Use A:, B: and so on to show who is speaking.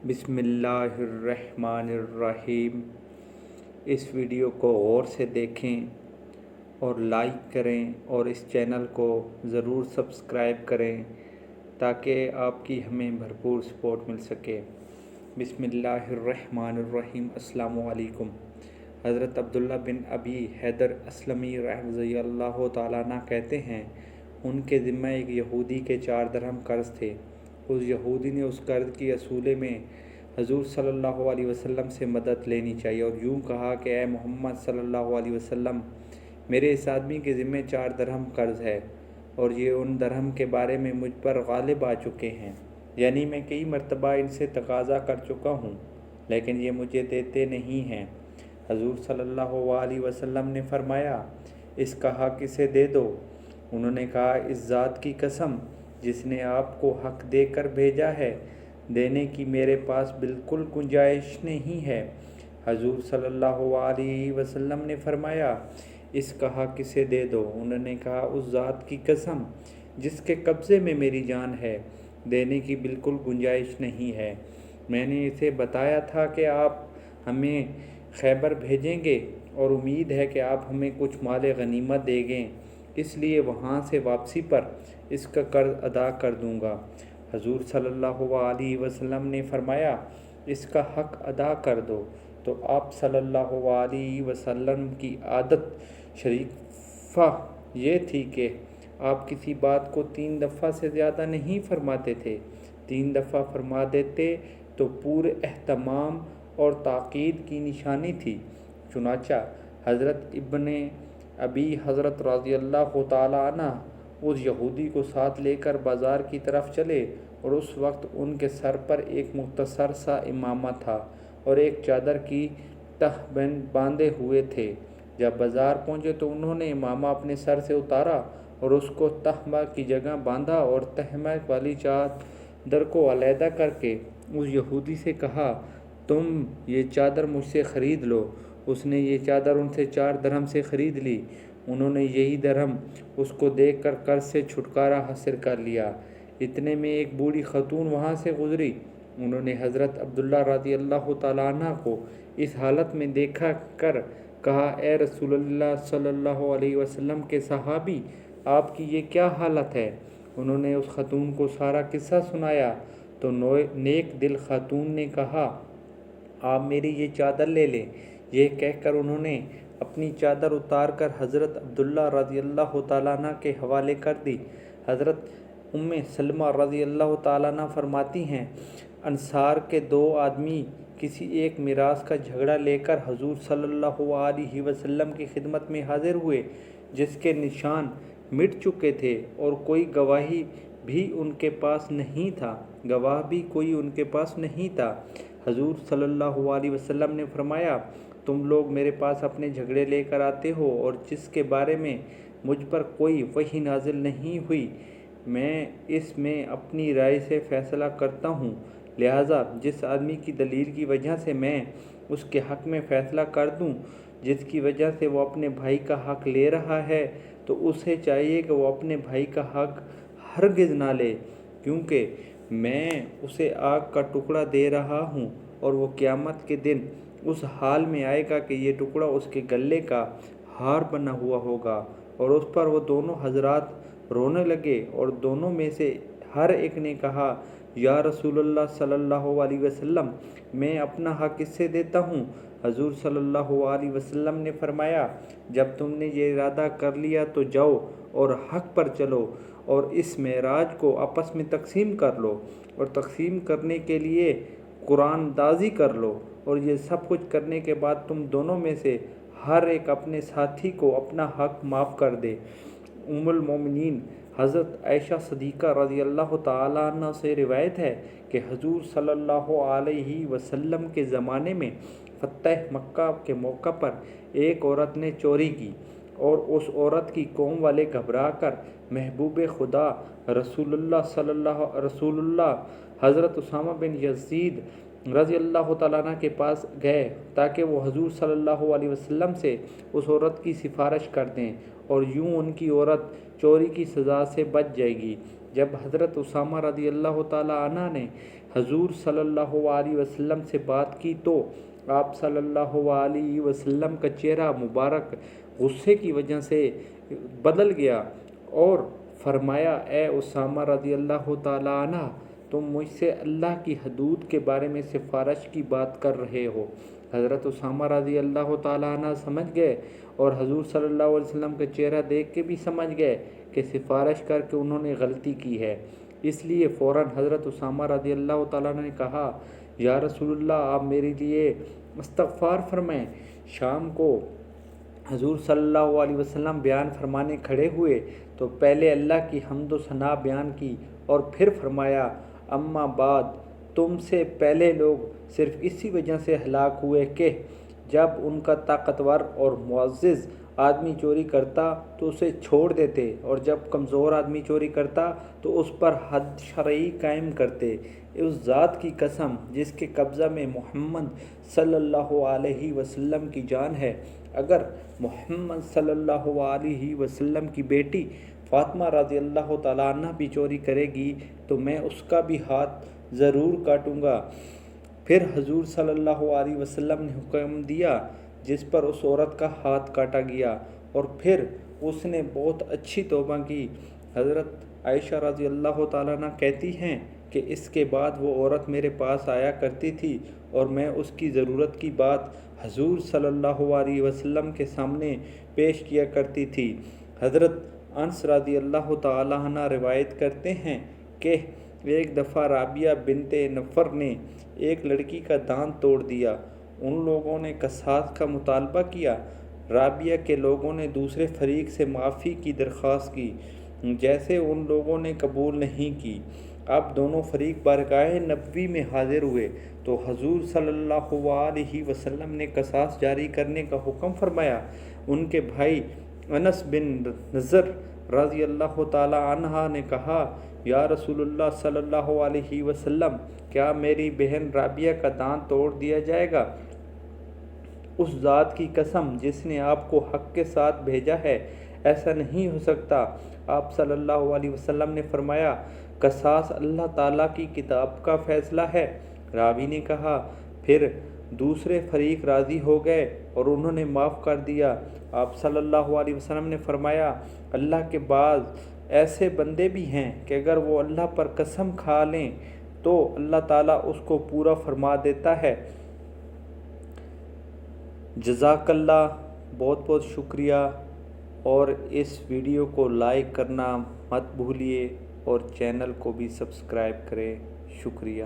A: بسم اللہ الرحمن الرحیم۔ اس ویڈیو کو غور سے دیکھیں اور لائک کریں اور اس چینل کو ضرور سبسکرائب کریں تاکہ آپ کی ہمیں بھرپور سپورٹ مل سکے۔ بسم اللہ الرحمن الرحیم۔ السلام علیکم۔ حضرت عبداللہ بن ابی حیدر اسلمی رضی اللہ تعالیٰ عنہ کہتے ہیں، ان کے ذمہ ایک یہودی کے 4 درہم قرض تھے۔ اس یہودی نے اس قرض کی اصولے میں حضور صلی اللہ علیہ وسلم سے مدد لینی چاہیے اور یوں کہا کہ اے محمد صلی اللہ علیہ وسلم، میرے اس آدمی کے ذمہ 4 درہم قرض ہے اور یہ ان درہم کے بارے میں مجھ پر غالب آ چکے ہیں، یعنی میں کئی مرتبہ ان سے تقاضا کر چکا ہوں لیکن یہ مجھے دیتے نہیں ہیں۔ حضور صلی اللہ علیہ وسلم نے فرمایا، اس کا حق اسے دے دو۔ انہوں نے کہا، اس ذات کی قسم جس نے آپ کو حق دے کر بھیجا ہے، دینے کی میرے پاس بالکل گنجائش نہیں ہے۔ حضور صلی اللہ علیہ وسلم نے فرمایا، اس کا حق اسے دے دو۔ انہوں نے کہا، اس ذات کی قسم جس کے قبضے میں میری جان ہے، دینے کی بالکل گنجائش نہیں ہے۔ میں نے اسے بتایا تھا کہ آپ ہمیں خیبر بھیجیں گے اور امید ہے کہ آپ ہمیں کچھ مال غنیمت دیں گے، اس لیے وہاں سے واپسی پر اس کا قرض ادا کر دوں گا۔ حضور صلی اللہ علیہ وسلم نے فرمایا، اس کا حق ادا کر دو۔ تو آپ صلی اللہ علیہ وسلم کی عادت شریفہ یہ تھی کہ آپ کسی بات کو 3 دفعہ سے زیادہ نہیں فرماتے تھے۔ 3 دفعہ فرما دیتے تو پورے اہتمام اور تاکید کی نشانی تھی۔ چنانچہ حضرت ابن ابی حضرت رضی اللہ تعالیٰ عنہ اس یہودی کو ساتھ لے کر بازار کی طرف چلے اور اس وقت ان کے سر پر ایک مختصر سا امامہ تھا اور ایک چادر کی تہ باندھے ہوئے تھے۔ جب بازار پہنچے تو انہوں نے امامہ اپنے سر سے اتارا اور اس کو تہ کی جگہ باندھا اور تہمہ والی چادر کو علیحدہ کر کے اس یہودی سے کہا، تم یہ چادر مجھ سے خرید لو۔ اس نے یہ چادر ان سے 4 درہم سے خرید لی۔ انہوں نے یہی درہم اس کو دے کر قرض سے چھٹکارا حاصل کر لیا۔ اتنے میں ایک بوڑھی خاتون وہاں سے گزری۔ انہوں نے حضرت عبداللہ رضی اللہ تعالیٰ عنہ کو اس حالت میں دیکھا کر کہا، اے رسول اللہ صلی اللہ علیہ وسلم کے صحابی، آپ کی یہ کیا حالت ہے؟ انہوں نے اس خاتون کو سارا قصہ سنایا تو نیک دل خاتون نے کہا، آپ میری یہ چادر لے لیں۔ یہ کہہ کر انہوں نے اپنی چادر اتار کر حضرت عبداللہ رضی اللہ تعالیٰ عنہ کے حوالے کر دی۔ حضرت ام سلمہ رضی اللہ تعالیٰ عنہ فرماتی ہیں، انصار کے 2 آدمی کسی ایک میراث کا جھگڑا لے کر حضور صلی اللہ علیہ وسلم کی خدمت میں حاضر ہوئے، جس کے نشان مٹ چکے تھے اور کوئی گواہی بھی ان کے پاس نہیں تھا۔ حضور صلی اللہ علیہ وسلم نے فرمایا، تم لوگ میرے پاس اپنے جھگڑے لے کر آتے ہو اور جس کے بارے میں مجھ پر کوئی وحی نازل نہیں ہوئی، میں اس میں اپنی رائے سے فیصلہ کرتا ہوں، لہٰذا جس آدمی کی دلیل کی وجہ سے میں اس کے حق میں فیصلہ کر دوں، جس کی وجہ سے وہ اپنے بھائی کا حق لے رہا ہے، تو اسے چاہیے کہ وہ اپنے بھائی کا حق ہرگز نہ لے، کیونکہ میں اسے آگ کا ٹکڑا دے رہا ہوں اور وہ قیامت کے دن اس حال میں آئے گا کہ یہ ٹکڑا اس کے گلے کا ہار بنا ہوا ہوگا۔ اور اس پر وہ دونوں حضرات رونے لگے اور دونوں میں سے ہر ایک نے کہا، یا رسول اللہ صلی اللہ علیہ وسلم، میں اپنا حق اس سے دیتا ہوں۔ حضور صلی اللہ علیہ وسلم نے فرمایا، جب تم نے یہ ارادہ کر لیا تو جاؤ اور حق پر چلو اور اس معراج کو آپس میں تقسیم کر لو اور تقسیم کرنے کے لیے قرآن دازی کر لو، اور یہ سب کچھ کرنے کے بعد تم دونوں میں سے ہر ایک اپنے ساتھی کو اپنا حق معاف کر دے۔ ام المومنین حضرت عائشہ صدیقہ رضی اللہ تعالیٰ عنہ سے روایت ہے کہ حضور صلی اللہ علیہ وسلم کے زمانے میں فتح مکہ کے موقع پر ایک عورت نے چوری کی اور اس عورت کی قوم والے گھبرا کر محبوب خدا رسول اللہ حضرت اسامہ بن یزید رضی اللہ تعالیٰ عنہ کے پاس گئے تاکہ وہ حضور صلی اللہ علیہ وسلم سے اس عورت کی سفارش کر دیں اور یوں ان کی عورت چوری کی سزا سے بچ جائے گی۔ جب حضرت اسامہ رضی اللہ تعالیٰ عنہ نے حضور صلی اللہ علیہ وسلم سے بات کی تو آپ صلی اللہ علیہ وسلم کا چہرہ مبارک غصے کی وجہ سے بدل گیا اور فرمایا اے اسامہ رضی اللہ تعالیٰ عنہ تم مجھ سے اللہ کی حدود کے بارے میں سفارش کی بات کر رہے ہو۔ حضرت اسامہ رضی اللہ تعالیٰ عنہ سمجھ گئے اور حضور صلی اللہ علیہ وسلم کا چہرہ دیکھ کے بھی سمجھ گئے کہ سفارش کر کے انہوں نے غلطی کی ہے، اس لیے فوراً حضرت اسامہ رضی اللہ تعالیٰ عنہ نے کہا یا رسول اللہ آپ میرے لیے استغفار فرمائیں۔ شام کو حضور صلی اللہ علیہ وسلم بیان فرمانے کھڑے ہوئے تو پہلے اللہ کی حمد و ثنا بیان کی اور پھر فرمایا اما بعد تم سے پہلے لوگ صرف اسی وجہ سے ہلاک ہوئے کہ جب ان کا طاقتور اور معزز آدمی چوری کرتا تو اسے چھوڑ دیتے اور جب کمزور آدمی چوری کرتا تو اس پر حد شرعی قائم کرتے۔ اس ذات کی قسم جس کے قبضہ میں محمد صلی اللہ علیہ وسلم کی جان ہے، اگر محمد صلی اللہ علیہ وسلم کی بیٹی فاطمہ رضی اللہ تعالیٰ عنہ بھی چوری کرے گی تو میں اس کا بھی ہاتھ ضرور کاٹوں گا۔ پھر حضور صلی اللہ علیہ وسلم نے حکم دیا جس پر اس عورت کا ہاتھ کاٹا گیا اور پھر اس نے بہت اچھی توبہ کی۔ حضرت عائشہ رضی اللہ تعالیٰ عنہ کہتی ہیں کہ اس کے بعد وہ عورت میرے پاس آیا کرتی تھی اور میں اس کی ضرورت کی بات حضور صلی اللہ علیہ وسلم کے سامنے پیش کیا کرتی تھی۔ حضرت انس رضی اللہ تعالیٰ عنہ روایت کرتے ہیں کہ ایک دفعہ رابعہ بنت نفر نے ایک لڑکی کا دانت توڑ دیا۔ ان لوگوں نے قصاص کا مطالبہ کیا۔ رابعہ کے لوگوں نے دوسرے فریق سے معافی کی درخواست کی، جیسے ان لوگوں نے قبول نہیں کی۔ اب دونوں فریق بارگاہ نبوی میں حاضر ہوئے تو حضور صلی اللہ علیہ وسلم نے قصاص جاری کرنے کا حکم فرمایا۔ ان کے بھائی انس بن نضر رضی اللہ تعالی عنہ نے کہا یا رسول اللہ صلی اللہ علیہ وسلم کیا میری بہن رابعہ کا دانت توڑ دیا جائے گا؟ اس ذات کی قسم جس نے آپ کو حق کے ساتھ بھیجا ہے ایسا نہیں ہو سکتا۔ آپ صلی اللہ علیہ وسلم نے فرمایا قصاص اللہ تعالیٰ کی کتاب کا فیصلہ ہے۔ راوی نے کہا پھر دوسرے فریق راضی ہو گئے اور انہوں نے معاف کر دیا۔ آپ صلی اللہ علیہ وسلم نے فرمایا اللہ کے بعض ایسے بندے بھی ہیں کہ اگر وہ اللہ پر قسم کھا لیں تو اللہ تعالیٰ اس کو پورا فرما دیتا ہے۔ جزاک اللہ، بہت بہت شکریہ، اور اس ویڈیو کو لائک کرنا مت بھولیے اور چینل کو بھی سبسکرائب کریں۔ شکریہ۔